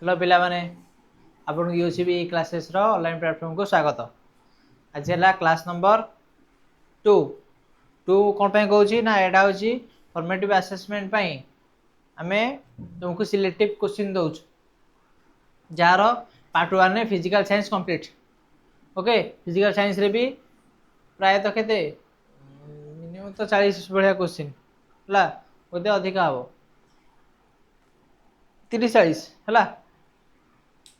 Hello पिला माने आपन यूसीबी क्लासेस रो ऑनलाइन प्लेटफॉर्म को स्वागत। आज है क्लास नंबर 2 कौन पे कहूँ ना एटा हूँ फॉर्मेटिव असेसमेंट पाई आमे तुमको सिलेक्टिव क्वेश्चन दउछ जार पार्ट 1 ने physical science complete. Okay physical science रे भी प्राय तो केते मिनिमम तो 40 बढ़िया क्वेश्चन हला बोधे अधिका हम 30-40 हला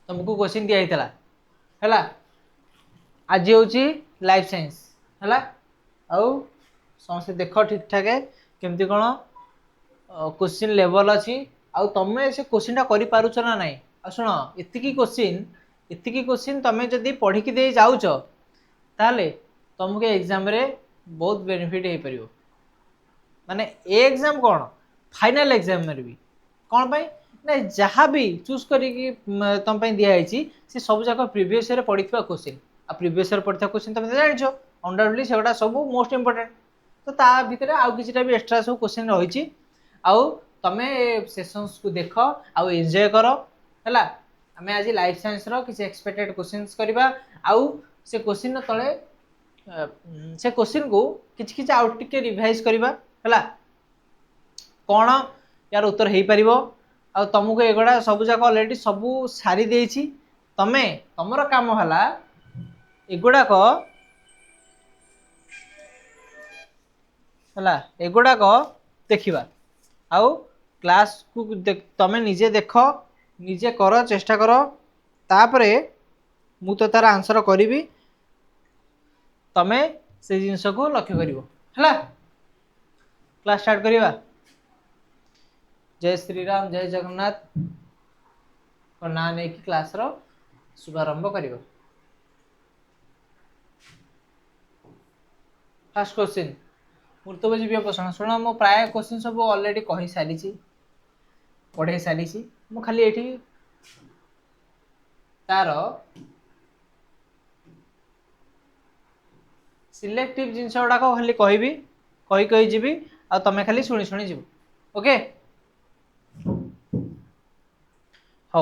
तुमको क्वेश्चन दिया है आज हूँ लाइफ साइंस है आउ समस्त देख ठीक ठाक केमती कौन क्वेश्चन लेवल अच्छी आउ तुम से क्वेश्चन टा करि पारुछ ना नहीं आ सुन इतकी क्वेश्चन तुम जदि पढ़ी दे जाऊच ताले तुमको एग्जाम रे बहुत बेनिफिट हो पार माने एग्जाम कौन फाइनल एग्जाम में भी कौन पाई ना जहाँ भी चूज करी तुम दिखाई से सब जाक प्रीवियस ईयर पढ़ी क्वेश्चन आ प्रीवियस ईयर पढ़ा क्वेश्चन तुम जान अनडाउटली से सब मोस्ट इंपोर्टेंट तो ता भितर आउ किछिटा भी एक्स्ट्रा सब क्वेश्चन रही आउ तमे सेशंस को देख आउ एंजॉय कर हैला आमे आज लाइफ साइंस रो किछि एक्सपेक्टेड क्वेश्चंस करबा आउ से क्वेश्चन तळे से क्वेश्चन को किछि किछि आउट टिके रिवाइज करबा हैला कोन यार उत्तर हे परिबो आ तुमको एगुड़ा सब जाक ऑलरेडी सब सारी देछि तमे तमरो काम हला एगुड़ाक एगुड़ाक देखा आउ क्लास को तमे निजे देख निजे कर चेष्टा कर तापरे मु तो तार आंसर करी तमे से जिनस को लक्ष्य करा क्लास स्टार्ट करिवा। जय श्री राम जय जगन्नाथ ना नहीं कि क्लास रो शुभारंभ करिवो। फर्स्ट क्वेश्चन मूर्तबजीवीय पोषण शुण मो प्राय क्वेश्चन सब ऑलरेडी कहि सारी पढ़े सारी मु खाली एठी तार सिलेक्टिव जिनस गुड़ाक खाली कहबी कही जीवी आ तमे खाली शुणी शुणी जीव ओके हौ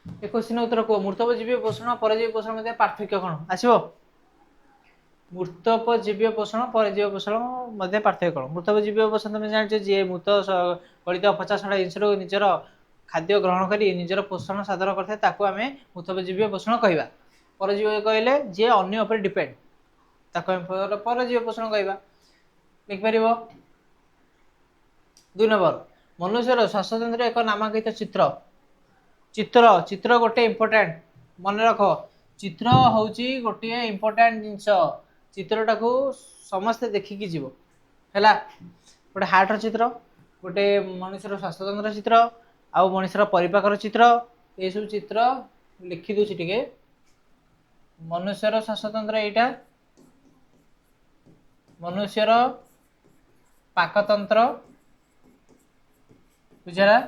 ए क्वेश्चन उत्तर कह मूर्तबजीवीय पोषण परजीवी पोषण मध्य पार्थक्य कौन आसो मूर्तपजीवीय पोषण परजीवी पोषण मध्य पार्थक्य कौन मूर्तपजीवीय पोषण तुम जान जी मृत गलित पचा सड़ा जिनस निजर खाद्य ग्रहण कर निजर पोषण साधन करें मूर्तपजीवीय पोषण कहवा परजीवी कहले जी अन्य उपर डिपेंड परजीवी पोषण कहवा लिखिपर 2 नंबर मनुष्यर श्वासतंत्र एक नामांकित चित्र चित्र चित्र गोटे इंपोर्टेंट मन रख चित्र हूँ गोटे इंपोर्टेंट जिनस चित्रटा को समस्ते देखिकी जीव है गोटे हार्टर चित्र गोटे मनुष्यर श्वासतंत्र चित्र आउ मनुष्यर परिपाकर चित्र ये सब चित्र लिखि दूसरी टिके मनुष्यर श्वासतंत्र यहाँ मनुष्यर पाकतंत्र बुझला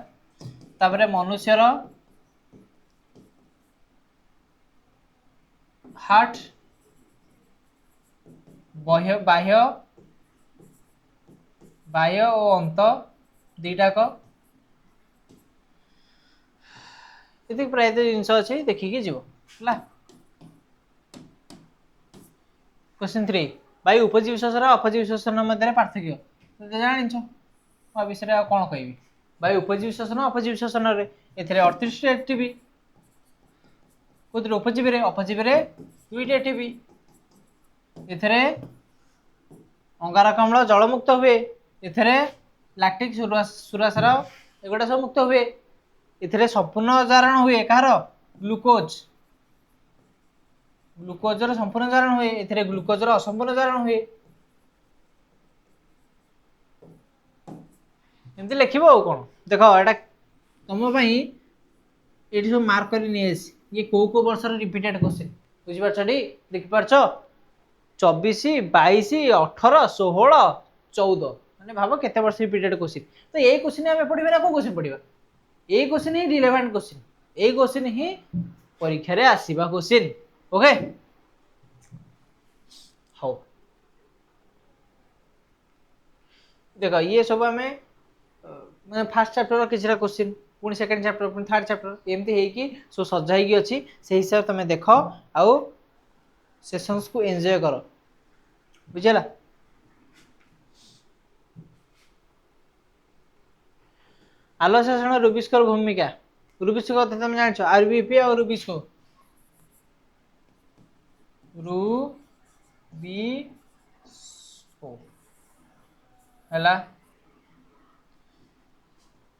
तापरे मनुष्यर हार्ट बाह्य बाह्य बाह्य और अंत दीटाक ये प्राय जिनस अच्छे देखिकी जीव है। क्वेश्चन 3 वायु उपजीवी श्वसन और अपजीवी श्वसन मध्य पार्थक्य जान विषय कौन कह वायु उपजीवी श्वसन अपजीवी श्वसन ए 38 एटीपी उपजीवी अपजीवी 2 एटीपी एथरे अंगारकाम्ल जलमुक्त हुए एथरे लैक्टिक सुरासार एगुड़ा सब मुक्त हुए एथरे संपूर्ण जारण हुए कहार ग्लूकोज ग्लूकोजर संपूर्ण जारण हुए एथरे ग्लूकोजर असंपूर्ण जारण हुए एमती लिख कौन देख एटा तुम ये सब मार्क कर ये कौ वर्ष रिपीटेड क्वेश्चन बुझीपार देखिपार 24 22 18 16 14 मैंने भाव केते वर्ष रिपीटेड क्वेश्चन तो ये क्वेश्चन आम पढ़ा ना कौ क्वेश्चन पढ़ा ये क्वेश्चन ही रिलेवेंट क्वेश्चन ये क्वेश्चन ही परीक्षा रे आसीबा क्वेश्चन ओके हो देख ये सब आम फास्ट चैप्टर किसी क्वेश्चन पुणी सेकेंड चैप्टर पुणी थर्ड चैप्टर एमती होगी सब सजा होगी अच्छी से हिसाब से तुम देख आउ सेशंस को एंजॉय कर बुझेगा। आलोचना रूबिक्स भूमिका रूबिक्स कथा तुम जान आरबीपी और रूबिक्स को है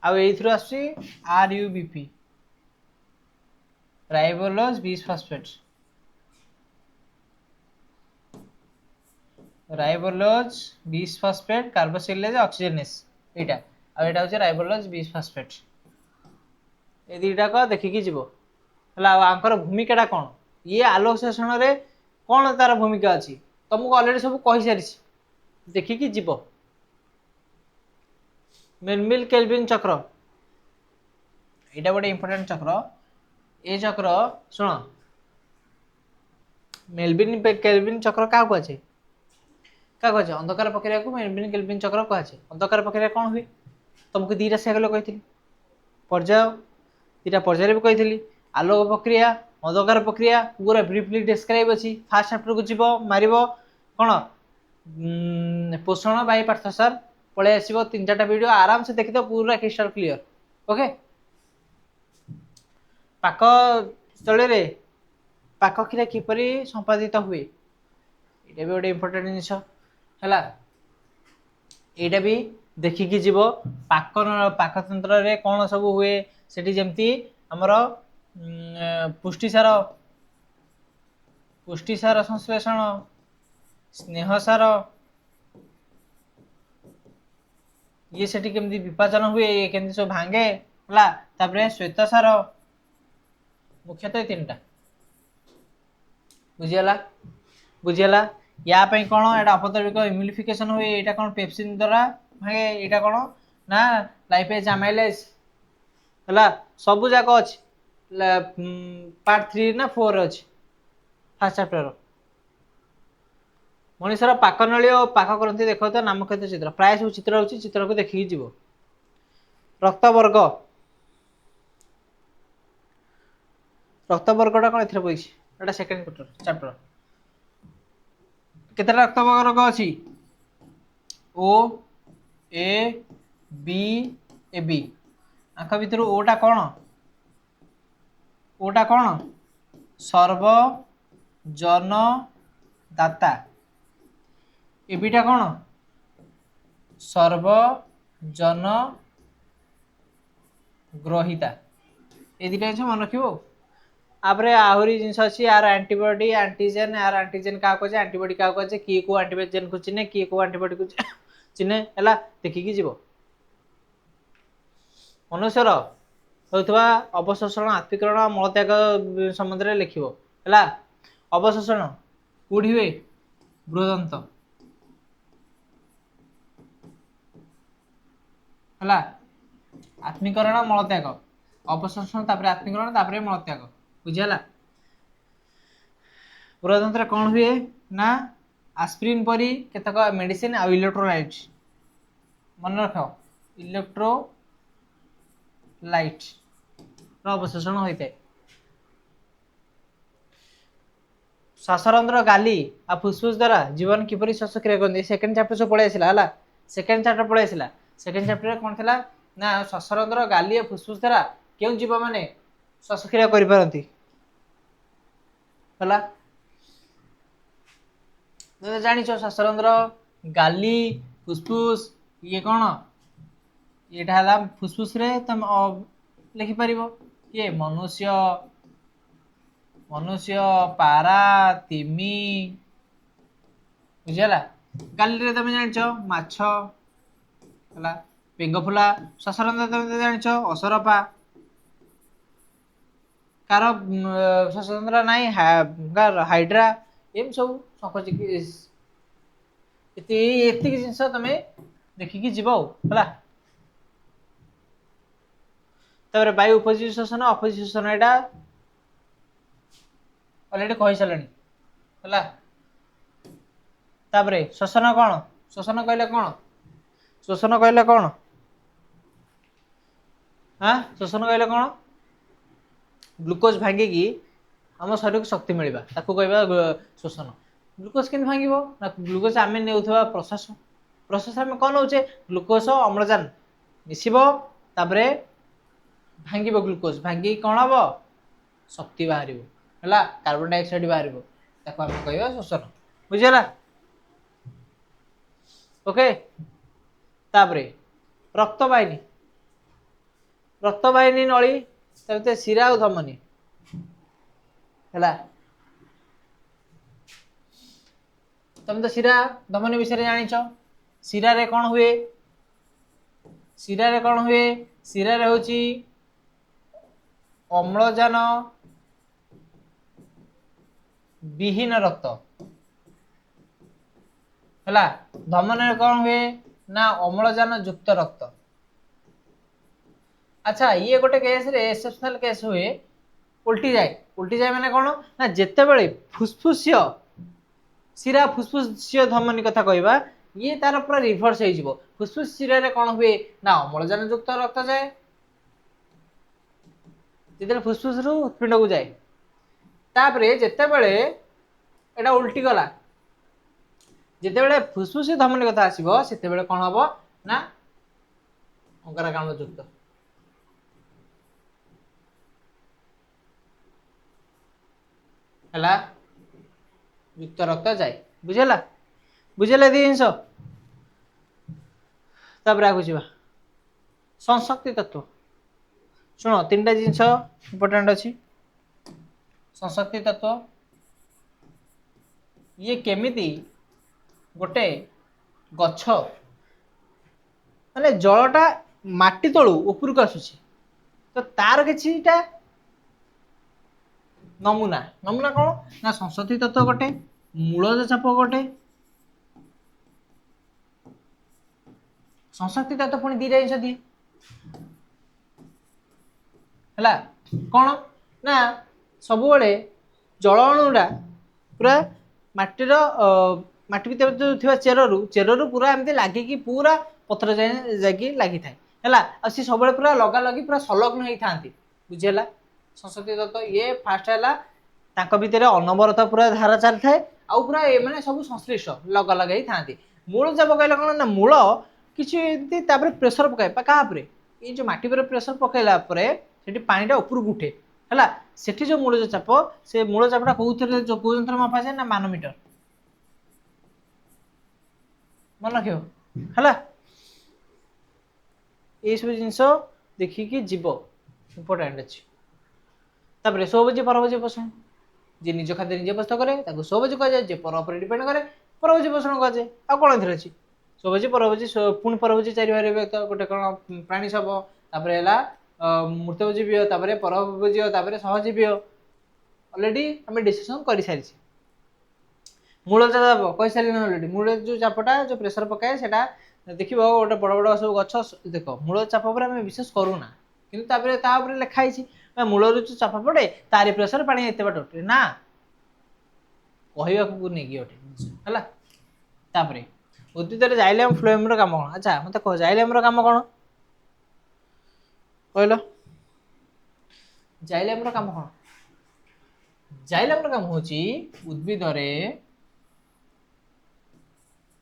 आरयूबीपी राइबोलोज बीस फॉस्फेट राइबोलोज बीस फॉस्फेट कार्बोक्सिलेज ऑक्सीजनेस एटा आटा हूँ राइबोलोज बीस फॉस्फेट ये दुटाक देखिकी जीव आंकर भूमिका कौन ये आलोक शोषण रे कौन तार भूमिका अच्छी तुमको ऑलरेडी सब कही सारी देखिकी जीव। मेलविल केल्विन चक्र यहाँ गोटे इंपोर्टेंट चक्र ये चक्र शुण मेलविन केल्विन चक्र क्या कहुचे क्या कहुचे अंधकार प्रक्रिया को मेलविन केल्विन चक्र कहुचे। अंधकार प्रक्रिया कौन हुए तुमको दीटा सेगल कही पर्याय दीटा पर्याय भी कही आलोक प्रक्रिया अंधकार प्रक्रिया पूरा ब्रीफली डिस्क्राइब अच्छी फास्ट चैप्टर को जीव मार कौन पोषण बाई पार्थ सर पलि आसो तीन चार्टा वीडियो आराम से देखी तो पूरा क्रिस्टल क्लियर ओके। पाक स्थल पाकक्रिया किपर संपादित हुए ये भी गोटे इम्पोर्टेंट जिनस है यहाँ भी देखिकी जीव पाकतंत्र रे कौन सब हुए सेठी जमती आमर पुष्टिसार संश्लेषण स्नेहसार ये सेठी केमती विपाचन हुए ये केमती सब भांगे है श्वेतसार मुख्यतः तीन टा बुझीगला या कौन एटा अपद्रविक इम्यूनिफिकेशन हुए यहाँ कौन पेप्सिन द्वारा भांगे यहाँ कौन ना लाइपेज अमाइलेज है सबू जाक अच्छी पार्ट 3 ना 4 अच्छी फास्ट चैप्टर मनीषर पाकनली और पाक ग्रंथि देख तो नामक्षेत्र चित्र प्राय सब चित्र होची चित्र को देखिकी जीव। रक्तवर्ग रक्तवर्गटा कौन एथरे पइछि एटा सेकंड चैप्टर केतेटा रक्तवर्ग अछि ओ ए बी ए बी आंख भितर ओटा कौन सर्वजन दाता एबिटा कौन सर्वजन ग्रहिता ये दुटा जिन मन रखियो। आपरे आहरी जिनस अच्छी यार एंटीबॉडी एंटीजन यार एंटीजन क्या कहे एंटीबॉडी क्या कहे किए को एंटीजन को चिन्हे किए को एंटीबॉडी को चिन्हे है देखिकी जीव। मनुष्यर होता अवशोषण आत्मीकरण मलत्याग संबंध में लिख है अवशोषण कौड़ी हुए बृहदंत है आत्मीकरण मलत्याग अवशोषण आत्मीकरण मलत्याग बुझीगला। बृहदंत्र कौन हुए ना आस्पिरिन परी केतक मेडिसिन आ इलेक्ट्रोलाइट मन रख इलेक्ट्रोलाइट अवशोषण होता है। श्वासरंध्र गाली आ फुसफुस द्वारा जीवन किपरि श्वासक्रिया करते सेकेंड चैप्टर सब पढ़ाई है सेकेंड चैप्टर पढ़ाई सेकेंड चैप्टर कौन थी ना श्वासरंध्र गाली और फुसफुस द्वारा क्यों जीव मैंने श्वासक्रिया करपारती है जान श्वासरंध्र गाली फुसफुस ये कौन यहाँ फुसफुस रे तुम लिखिपर ये मनुष्य मनुष्य पारा तिमी बुझीगला। गाली रे तुम जान माछ है पेंगफुला श्वासरंध्र तुम जान असरपा कार श्वासरंध्र नाई हाइड्रा एम सब एति जिनस तुम देखिकी जीव है वायु उपजीवी श्वसन अपजीवी श्वसन यहाँ अलरेडी कही सारे है श्वसन कौन श्वसन कहले कौन हाँ शोषण कहले कौन ग्लूकोज भांगिकी आम शरीर को शक्ति मिलवा ताकू कहवा शोषण ग्लूकोज के भांग ना ग्लूकोज आम ने प्रश्वास प्रश्वास आम कौन नौचे ग्लूकोज अम्लजान मिसब तापर भांग ग्लूकोज भांगी कौन हम शक्ति बाहर है कार्बन डाइऑक्साइड बाहर ताको आम कहवा शोषण बुझीगला ओके तापर रक्तवाहिनी नली तब शिरा और धमनी है तुम तो शिरा धमनी विषय जानिच शिरा रे कौन हुए शिरा रे कौन हुए शिरा रे होची अम्लजान विहीन रक्त है धमन रे कौन हुए ना अम्लजान युक्त रक्त अच्छा ये गोटे केस रे एक्सेप्शनल केस हुए उल्टी जाए माने कौन ना जिते बड़े फुसफुसीय शिरा फुसफुसीय धमनी कथा कहवा ये तार पूरा रिभर्स हो फुसफुस शिरा रे कौन हुए ना अम्लजान युक्त रक्त जाए जिते फुसफुस रु हृत्पिंड को जाए तापरे जिते बड़े एटा उल्टी गला जिते बड़े फुसफुसी धमनी कथा आसीबो सेते बड़े कौन हबो ना अंगारकाम्ल युक्त है युक्त रक्त जाए बुझेला बुझेला दी जिनस आगु जा संशक्ति तत्व शुण 3टा जिनस इम्पोर्टेंट अच्छी संशक्ति तत्व ये केमिति गोटे गछ माने जलटा माटी तलू उपरको आसुची तो तार किछिटा नमूना नमूना कौन ना संशक्ति तत्व गोटे मूलज चाप गोटे संशक्ति तत्व पुणी 2टा जिन दिए है कौन ना सब जल अणुरा पूरा माटीर माटी भीतर जो थी चेरु पूरा एमती लगिकी पूरा पत्र जाए लगी थाए है सी सब पूरा लगा लगी पूरा संलग्न होता बुझेगा संशक्ति तत्व ये फास्ट है भितर अनवरत पूरा धारा चली थाए आउ पूरा मैंने सब संश्लिष्ट लगा लगे था मूल चाप कहले कौन ना मूल किसी प्रेसर पकाए क्या ये जो माटी पर प्रेसर पकड़ा पानीटा ऊपर उठे है सेठी जो मूल चाप से मूल चापटा कौ जंत्र मपा जाए ना मानोमीटर मन रख है ये सब जिनस देखिकी जीव इम्पोर्टेंट अच्छी तापर स्वभोजी परभोजी पोषण जी निज खाद्य निजे प्रस्तुत करे स्वभोजी कहुए जे पर डिपेंड करे परभोजी पोषण कहुए आ कौन एथि अच्छी स्वभोजी परभोजी पुणी परभोजी 4 भाई व्यक्त गोटे कौन प्राणी सब तापर है मृतभोजी तापर परभोजी तापर सहजीवी अलरेडी आम डिस्कसन कर सारी मूल चाप कही सारे अलरेडी मूल जो चापटा जो प्रेसर पकाए से देख गोटे बड़ बड़ सब गछ देख मूल चाप पर आम विशेष करूना कि लिखाई मूल जो चाप पड़े तारी प्रेसर पानी एत बाट उठे ना कहवाक नहीं गोटे है उद्भिद जाइलेम फ्लोएम काम कौन अच्छा मत कह जाइलेम काम कौन कहल जाइलेम काम कौन जाइलेम काम हूँ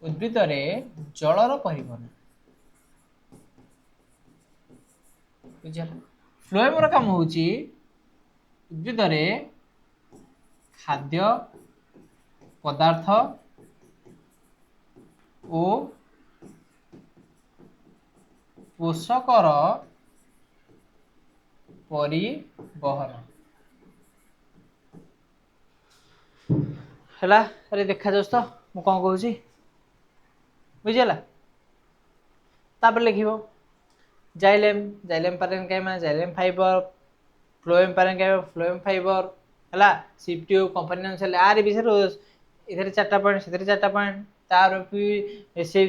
उद्भिद जलर परिवहन फ्लोएम काम हूँ उद्भिद खाद्य पदार्थ और पोषकर परिवहन है अरे देखा जाऊँ तो मु कौन कहूँ बुझीगला तापर लिख जाइलेम जाइलेम पारेन कहमा जाइलेम फाइबर फ्लोएम पारेन कहमा फ्लोएम फाइबर है सीपीयू कंपनी अनुसार आर विषय इधर 4टा पॉइंट से 4टा पॉइंट तार से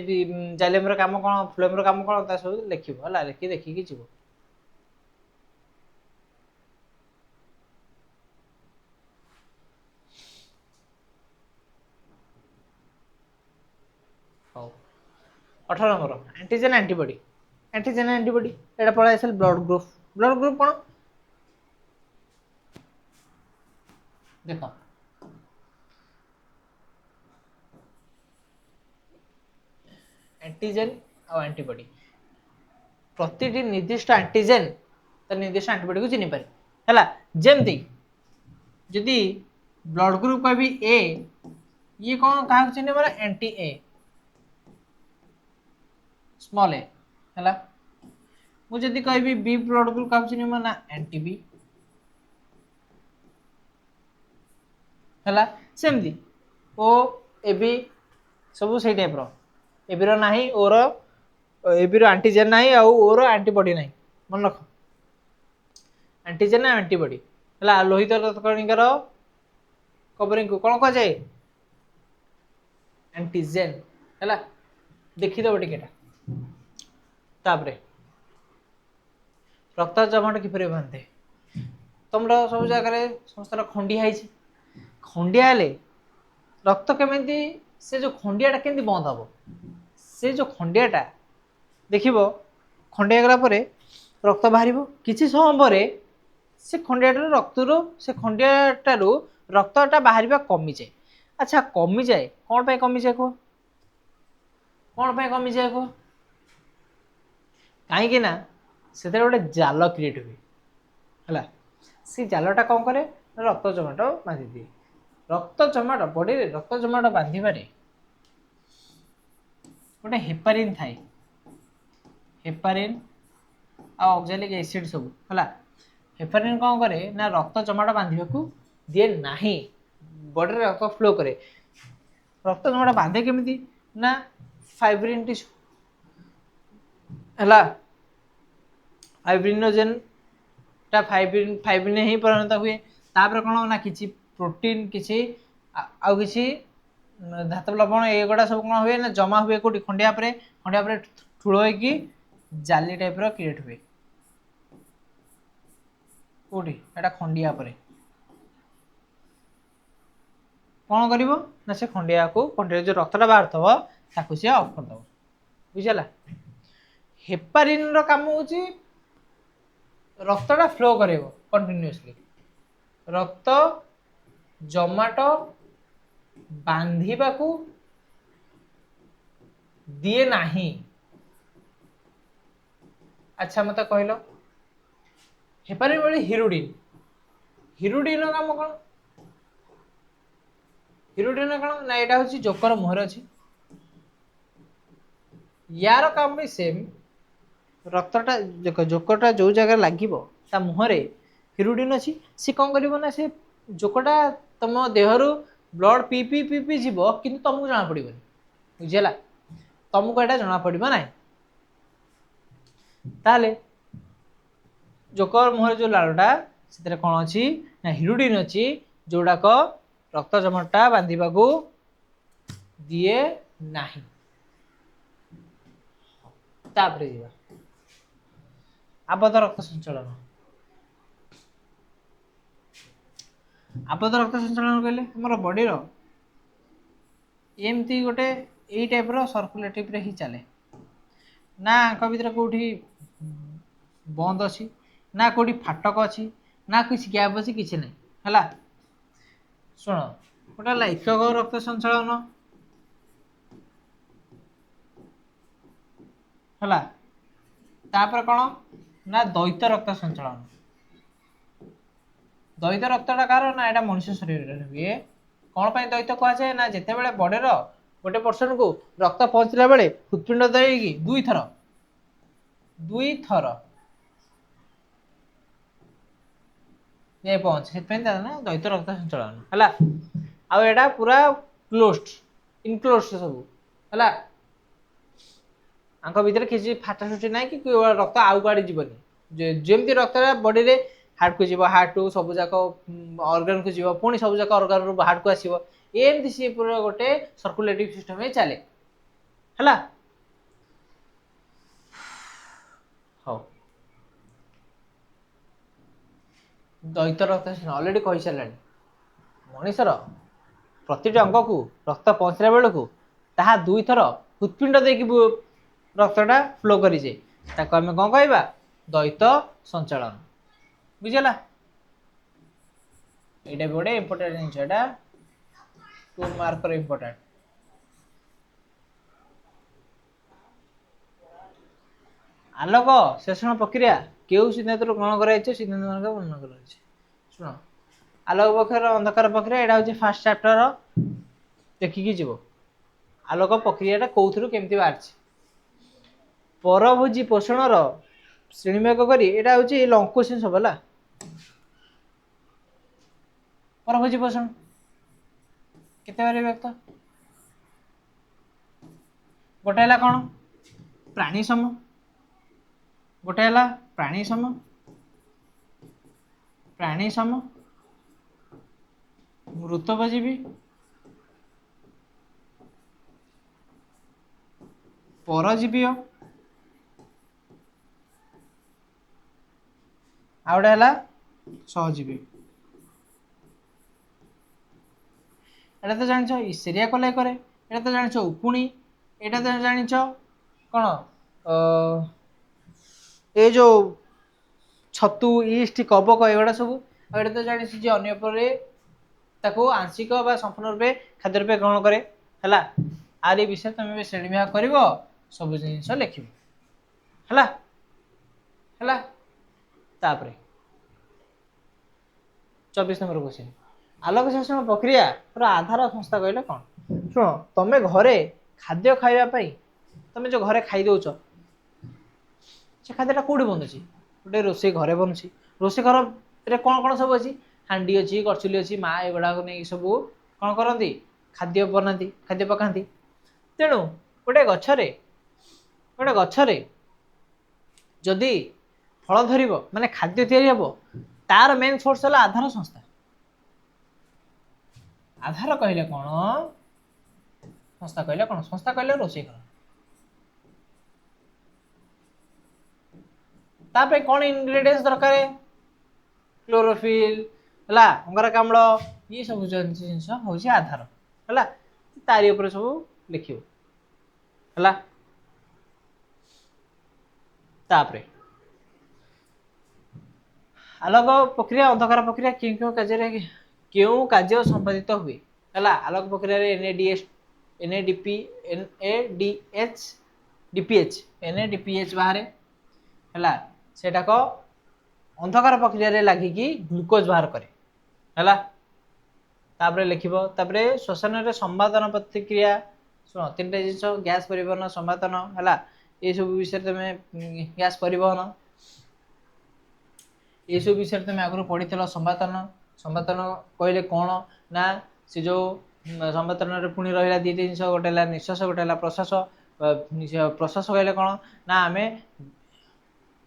जाइलेम काम कौन फ्लोएम काम कौन सब लिख लिखी देखिकी जीव हाँ 18 number antigen antibody antigen antibody एटा पड़ा आसल ब्लड ग्रुप कोन देखो एंटीजन और एंटीबॉडी प्रतिटी निर्दिष्ट एंटीजन तो निर्दिष्ट एंटीबॉडी को चिन्ह पारे हैला जेमती जदि ब्लड ग्रुप का भी ए ये कौन कहा चिन्ह मारे एंटी ए स्मॉल ए हैला मु जदि कहबी बी ब्लड ग्रुप का चिन्ह माना एंटी बी हैला सेमती ओ ए बी सब से टाइप रो ए बी रो नाही ओ रो ए बी रो एंटीजन नाही आ ओ रो एंटीबॉडी नाही मन रख एंटीजन एंटीबॉडी हैला लोहित रक्तकणिकार कवरिंग को कौन कह जाए एंटीजन हैला देखि दो टिकेटा तापरे रक्त जमाट किपरि बांधे तुमरा सब जगह समस्त खंडिया है खंडिया हेले रक्त केमिति से जो खंडियाटा केमिति बंद हम से जो खंडियाटा देखिबो खंडिया गला परे रक्त बाहर किछि समय परे से खंडियाटार रक्तरू से खंडियाटारू रक्तटा बाहर कमी जाए अच्छा कमी जाए कौन पे कमी जाए कह कौन पे कमी जाए कह कहीं ना से गोटे जाल क्रिएट हुए है से जालटा कौन करे रक्त जमाट बांधि दिए रक्त जमाट बॉडी रक्त जमाट बांधे गोटे हेपारिन थाए हेपारिन ऑक्सैलिक एसिड सब है हेपारिन कौन करे ना रक्त जमाट बांधा को दिए नहीं बॉडी रक्त फ्लो करे रक्त जमाट बांधे केमिति ना फाइब्रिन टिश्यू है फाइब्रिनोजेन टा फाइब्रिन ही परिणत हुए तापर कौन ना किसी प्रोटीन किसी आउ किसी धातु लवण एगुड़ा सब कौन हुए ना जमा हुए कौटी खंडिया पर ठूल होगी जाली टाइप क्रिएट हुए कौटी एटा खंडिया पर कौन कर ना से खंडिया को खंडिया जो रक्तटा बाहर थव ताकू सी ऑफ करदब बुझला हेपारिन रो काम होची रक्तटा फ्लो करेबो कंटिन्यूअसली रक्त जमाट बांधिबा को दिए नहीं अच्छा मत कहलो हेपारिन बोली हिरुडिन रो काम कौन हिरुडिन कौन ना यहाँ हूँ जोकर मुहर अच्छी यार काम भी सेम रक्तटा देख जोकटा जो जगह लगे मुहरे हिरुडिन अच्छी सी कौन कर से जोकटा तुम देहरु ब्लड पी पी पी पी जीव कि तुमको जना पड़े बुझेगा तुमको यहाँ जना पड़ा ना ताले जोकर मुहर जो लालटा से कौन अच्छी ना हिरुडिन अच्छी जोड़ाक रक्त जमाटा बांधा को दिए नहीं तापरे जीवा आबद्ध रक्त संचलन आबद्ध रक्त संचलन कहले हमर बॉडी रो एमती गोटे ए टाइप रो सर्कुलेटिव रे ही चले ना आंख भीतर कोठी बंद अच्छी ना कोठी फाटक अच्छी ना किसी गैप अच्छी किसी नहीं हला शुण गोटे एकक रक्त संचलन है तापर कौन ना द्वैत रक्त संचलन द्वैत रक्तटा कार ना यहाँ मनुष्य शरीर हुए कौन पर द्वैत कहुए ना जिते बड़े बॉडी गोटे पर्सन को रक्त पहुँचला बेले हृत्पिंड देगी दुई थर ये पहुँच से ना द्वैत रक्त संचलन है आड़ा पूरा क्लोज्ड इनक्लोज्ड सब है आंख भीतर किसी फाटा छुटी ना कि रक्त आउ कड़े जीवनी जमी रक्त बॉडी रे हार्ट को जीव हार्ट टू सब जाक ऑर्गन को जीव पुणी सब जाक ऑर्गन रू हार्ट को आसो एमती सी पूरा गोटे सर्कुलेटिव सिस्टम में चले है हाँ द्वैत रक्त ऑलरेडी कही सारा मनीषर प्रति अंग को रक्त पहुँचला बेलू ता दुई थर हृत्पिंड देकी रक्तटा फ्लो करी जाए ताको आमे कौन कहबा द्वैत संचालन बुझला एटा गोटे इंपोर्टेंट जिनिस एटा 2 मार्क रो इंपोर्टेंट आलोक शेषण प्रक्रिया केउ सिद्धांत ग्रहण कराइछ सिद्धांत मार्ग वर्णन कराइछ सुनो आलोक प्रक्रिया अंधकार प्रक्रिया एटा होची फर्स्ट चैप्टर देखिकी जीवो आलोक प्रक्रियाटा कौथुरु केमती बाहरछि परभोजी पोषणर श्रेणीभाग करी एटा होची लॉन्ग क्वेश्चन सब हला परभोजी पोषण केते बारे व्यक्त गोटे हला कोन प्राणी सम गोटे हला प्राणी सम मृतोपजीवी परजीवी आउटे हला सहजीवी एटा तो जानिछ इसेरिया कोलाई करे एटा तो जानिछ उपुणी एटा तो जानिछ कोन ए जो छतु ईस्ट कबक एगुड़ा सब एटा तो जानिछ जे अन्य परे ताको आंशिक बा संपूर्ण रूपे खाद्य रूपे ग्रहण करे हला आरी विषय तुम श्रेणी विभाग करिवो सब जिनिस लिखिबो हला हला तापरे 24 नंबर क्वेश्चन आलोक शासन प्रक्रिया आधार संस्था कहले कौन शुण तमे घरे खाद्य खाइबा पई तमे जो घरे खाई दउछ से खाद्यटा कोडी बनुची गोटे रोसे घरे बनुची रोसे घर रे कोन कोन सब अछि हांडी अछि करचुली अछि मा एगुडा को नै सब कोन करंती खाद्य बनाती खाद्य पकांती तेणु गोटे गछरे जदि फल धरिबो माने खाद्य तयारी हबो तार मेन सोर्स हला आधार संस्था आधार कहले कौन संस्था कहले रोसे घर तापे कौन इंग्रेडिएंट्स दरकार क्लोरोफिल हला अंगारक अम्ल ये सब जिनिस होची आधार हला तारी ऊपर सब लिखियो हला तापरे आलोक प्रक्रिया अंधकार प्रक्रिया क्यों कार्य संपादित हुए हला आलोक प्रक्रिया रे NADH बाहर हला सेटा को अंधकार प्रक्रिया रे लागि कि ग्लूकोज बाहर करे हला तापरे लिखिबो तापरे श्वसन रे संवादन प्रतिक्रिया सुनो तीनटा जिंस गैस परिवहन संवादन हला ए सब विषय तमे गैस परिवहन ये सब विषय तुम आगु पढ़ी संवादन कहले कौन ना से जो संवादन पुणी रहा दी जिन गोटे निश्वास गोटे प्रश्वास प्रश्वास कहले कौन ना आम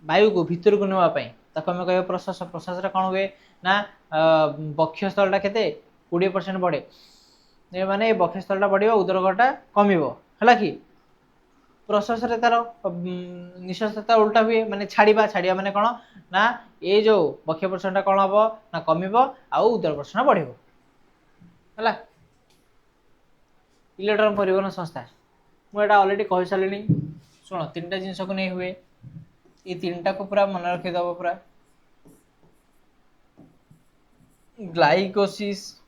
वायु को भितर को नापी आम कह प्रश्वास प्रश्वास कौन हुए ना बक्षस्थलटा के 20% बढ़े माने बक्षस्थलटा बढ़ उदरगटा कम है कि प्रश्वास रे तार निश्वासता उल्टा हुए माने छाड़िया माने कौन ना ये जो बक्ष प्रसरणटा कौन हम ना कमिब आउ उदर प्रसरण बढ़िबो हला इलेक्ट्रॉन परिवहन संस्था मुझे ऑलरेडी कह सारे शुण तीन जिनस को नहीं हुए ये तीनटा को पूरा मन रखीदब पूरा ग्लाइकोसिस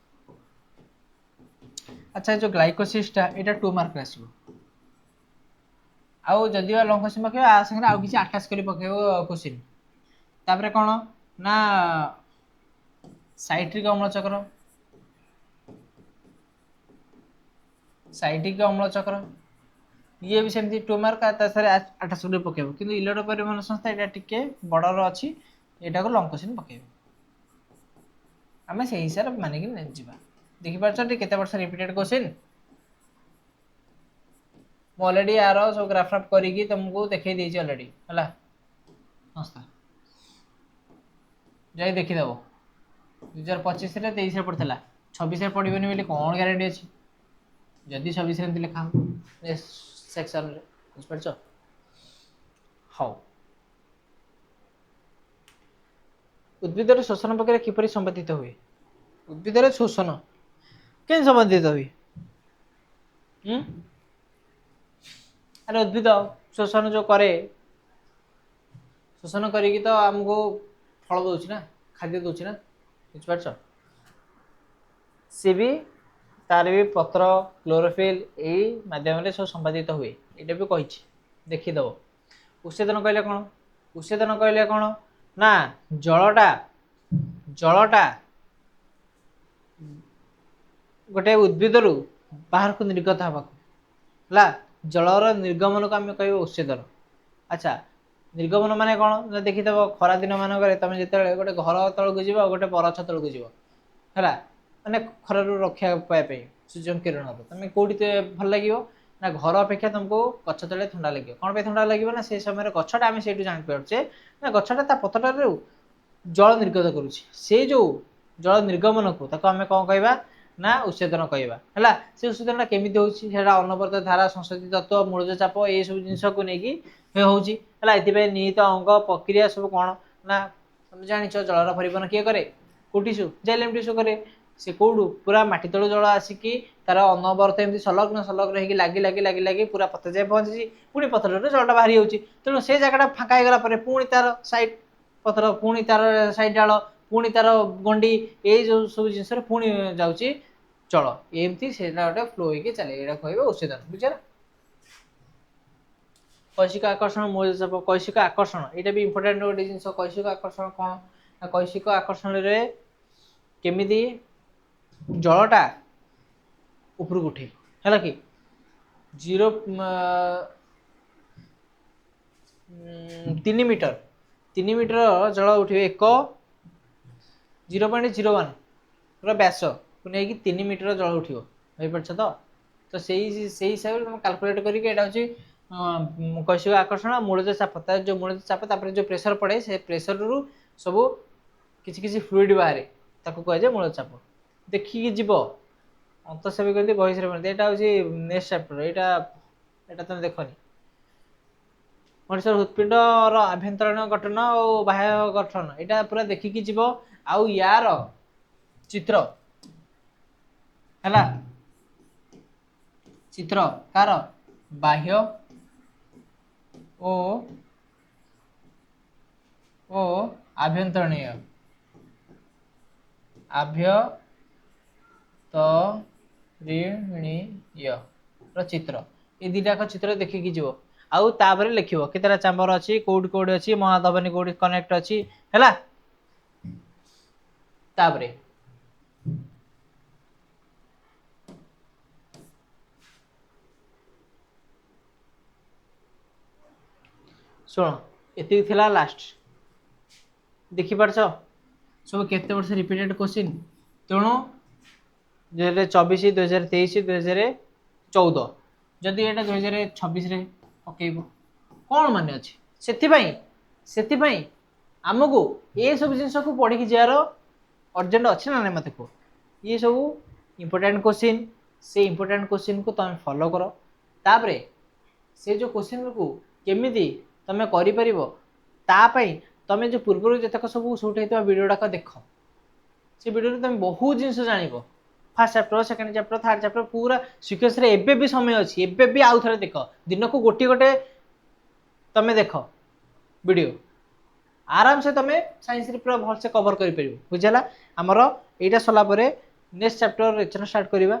अच्छा जो ग्लाइकोसिसटा एटा 2 मार्क आसो आउ जदि लंग क्वेश्चन पकेबो आ संगे आउ किछि अटैच करी पकेबो क्वेश्चन तापरे कोन ना साइट्रिक अम्ल चक्र ये भी सेमती 2 मार्क सारे अटैच करी पकेबो किंतु इलेक्ट्रॉन परिवहन संस्था एटा टिके बडर अछि एटा को लंग क्वेश्चन पकेबो आमे से हिसाब माने कि नै जिबा देखि परछटी केते वर्ष रिपीटेड क्वेश्चन ऑलरेडी यार सब ग्राफ करी तुमको देखे देछि ऑलरेडी हला संस्था जाई देखिदेव 2025 रे 23 रे पड़थला 26 रे पड़िबनी बोली कोन गारंटी अछि जदी 26 रे लिखा हो सेक्शन रे बुझ परछो हाउ उद्भिदर शोषण प्रक्रिया किपरि संबंधित हुए उद्भिदर शोषण केन संबंधित हुए अरे उद्भिद शोषण जो करे शोषण करिकी तो आमको फल दौर ना खाद्य दौर ना बुझिपार सी भी तार भी पत्र क्लोरोफिल यही मध्यम सब संपादित हुए ये भी कही देखीदेव उच्छेदन कहले कौन उच्छेदन कहले कौन ना जलटा जलटा गोटे उद्भिद रु बाहर को निर्गत हवा जलर निर्गमन को आम कह उच्छेदन अच्छा निर्गमन माने कौन देखीदेव खरा दिन मानक तुम जो गोटे घर तलक जीव गोटे बरछ तलक जीव है मैंने खर रक्षा पाइबा सूर्य किरण तुम कौटी भल लगे ना घर अपेक्षा तुमको गछ तले थंडा लगे कौन पे थंडा लगे ना से समय गछटा आम से जापारे ना गछटा पत्रटार जल निर्गत करुचे जो जल निर्गमन को आम कौन कहवा ना उच्छेदन कहवा है से उच्छेदन केमी होता अनवरत धारा संस्कृति तत्व मूलज चाप ये सब जिनस को लेकिन होती निहित अंग प्रक्रिया सब कौन ना तुम जान जलर परिवहन किए करे कोटिशु जाइलेम टिशु करे से कौटू पूरा माटी तलू जल आसिकी तार अनवरत एमती सलग्न सलग्न हो लगी लगी लगी लगी पूरा पत्र जाए पहुँची पुणी पत्र जलटा बाहरी हो तेणु से जगह फाँका होगा पुणी तार साइड पत्र पुणी तार साइड डाल पुणी तार गंडी ये जो सब जिन पुणी जाऊँगी जल एमती से गोटे फ्लो होगी चले ये कह उच्छेदन बुझे कैशिक आकर्षण मूलचाप कैशिक आकर्षण यहाँ भी इम्पोर्टाट गोटे जिन कैशिक आकर्षण कौन कैशिक आकर्षण केमिति जलटा उपरକୁ उठे है कि 3 मीटर जल उठे एक 0.01 पूरा व्यास को लेकिन 3 मीटर जल उठो बुझीपार तो से हिसाब से तुम कैलकुलेट करके कैशिक आकर्षण मूलज चाप जो मूलज चाप जो प्रेसर पड़े से प्रेसर रु सब किसी फ्लूइड बाहर ताको कह जाए मूलज चाप देखिकी जीव अंतसेवी कहते बहिश्रेणी यहाँ हूँ नेक्स्ट चैप्टर यहाँ तुम देखनी मनुष्य हृत्पिंडर आभ्यंतरीण गठन और बाह्य गठन यहाँ पूरा देखिकी जीव आउ यार चित्र है चित्र कार बाह्य ओ आभ्यंतरणीय ऋणीय चित्र ये दुटाक चित्र देखिकी जीव आउ तापर लिखिबो केतेटा चैम्बर अच्छी कोड कोड अच्छी महाधवनी कोड कनेक्ट अच्छी है तापर शुण ये थिला लास्ट देखिपार सब केते वर्ष रिपीटेड क्वेश्चन तेणु 2024 2023 2014 जदि ये 2026 पकेब कौन मान अच्छे से आमको ये सब जिन को पढ़ी जार अर्जेंट अच्छे ना मत कह ये सब इम्पोर्टेंट क्वेश्चन से इम्पोर्टेंट क्वेश्चन को तुम फॉलो कर तापरे से जो क्वेश्चन को केमिति तुम कर तुम जो पूर्व जितक सब सुट होता वीडियोटा देख से वीडियो तुम बहुत जिन जान first chapter second chapter third chapter पूरा सिक्वेंस रे एबे भी समय अच्छी एबे भी आउ थे देख दिन को गोटे गोटे तुम देख वीडियो आराम से तुम साइंस पूरा भल से कवर कर बुझेगा आमर यहाँ सरला नेक्स्ट चैप्टर रेचन स्टार्ट करवा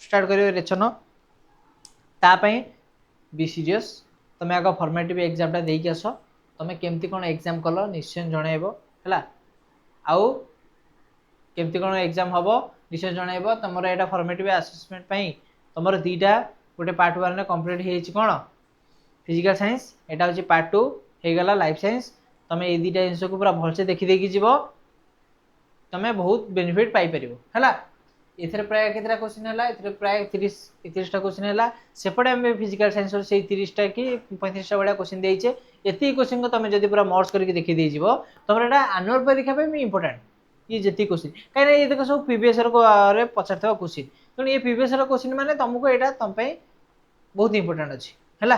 स्टार्ट कर रेचन तापाई बी सीरीयस तुम आग फॉर्मेटिव एग्जामटा देकी आस तुम केमती कौन एग्जाम कल निश्चय जनइब है आउ केमती कौन एग्जाम हम निश्चय जनइब तुम यहाँ फॉर्मेटिव असेसमेंट तुम दीटा गोटे पार्ट 1 में कंप्लीट हो कौन फिजिकल साइंस यहाँ हूँ पार्ट 2 होगला लाइफ साइंस तुम ये दुटा जिन को पूरा भलसे देखी जीव तुम बहुत बेनिफिट पाइपर है एथर प्राय केतरा क्वेश्चन है प्राय 30टा क्वेश्चन है सेपटे आम फिजिकल साइंस से 30टा कि 35टा भाया क्वेश्चन देचे ये क्वेश्चन को तुम जब पूरा मर्ज करके देखी तुम यहाँ आनुअल परीक्षा इंपोर्टेंट ये जी क्वेश्चन कहीं ये देख सब प्रीवियस पचार क्वेश्चन तेणु ये प्रीवियस क्वेश्चन मैंने तुमको यहाँ तुम बहुत इंपोर्टेंट अच्छी है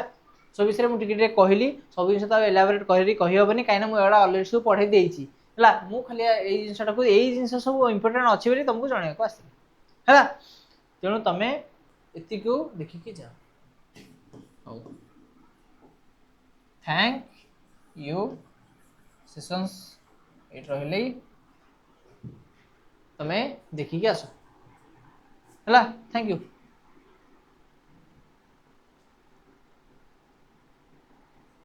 सब विषय मुझे कहली सब जिन तो एलाबोरेट कहबनी कहीं मुझे अलरेडी सब पढ़े देती है मुझे खाली यही जिनटा को यही जिन सब इंपोर्टेंट अच्छी बोली तुमको जनवाक आस है तेणु तुम ये देखिकी जाओ। थैंक यू सेशंस ये रहिले तमें देखिए आस है थैंक यू।